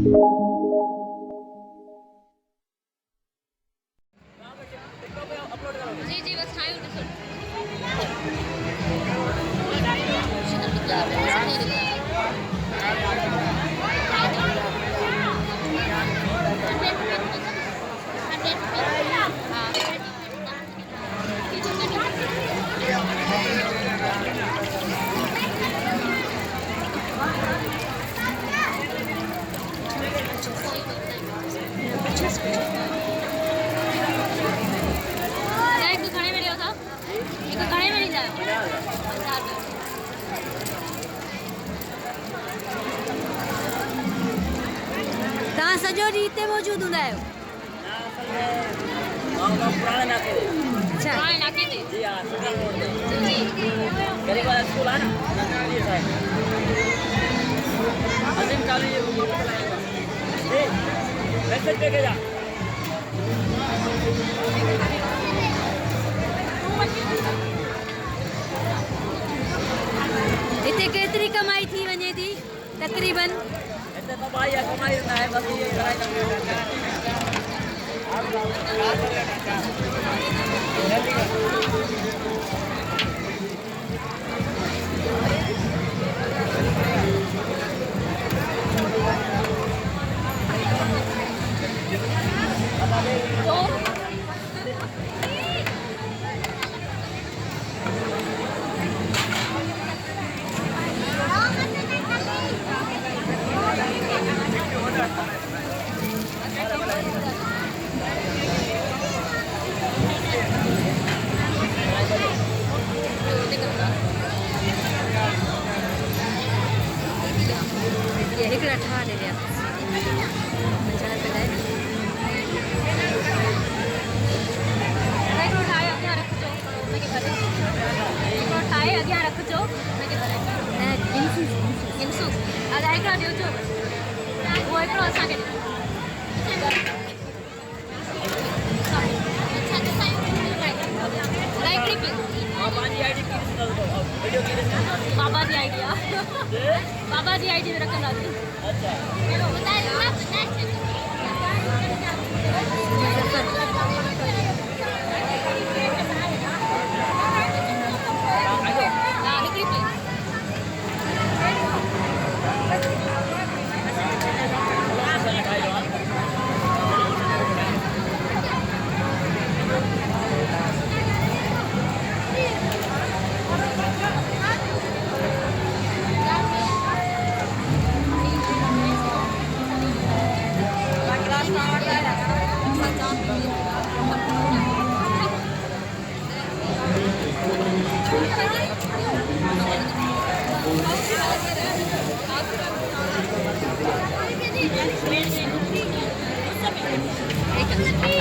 जी जी बस ठाई उठे सर एक खाने में लिया था एक खाने में नहीं जाए तव्हां सॼो ॾींहुं हिते मौजूदु हूंदा आहियो? अच्छा पुराने इलाके थे जी हाँ सेंट्रल रोड पे जी गरीब वाला स्कूल है ना जी साहब अजीम काली ये वो चलाएगा जी मैसेज पे जा हिते केतिरी कमाई थी वञे थी तक़रीबन? ऐसे तो भाई कमाई रहा है बस ये लड़ाई करने ये हिकिड़ा ठा ॾे ॾिया ठाए अॻियां रखिजो हुनखे भरे हिकिड़ो ठाहे अॻियां रखिजो हुनखे भरे इंसू अगरि हिकिड़ा ॾिजो उहो हिकिड़ो असांखे बाबा जी आईडी की वीडियो की बाबा जी आईडी बाबा जी आईडी रखंदासीं अच्छा हा हिकिड़ी प्लेट एक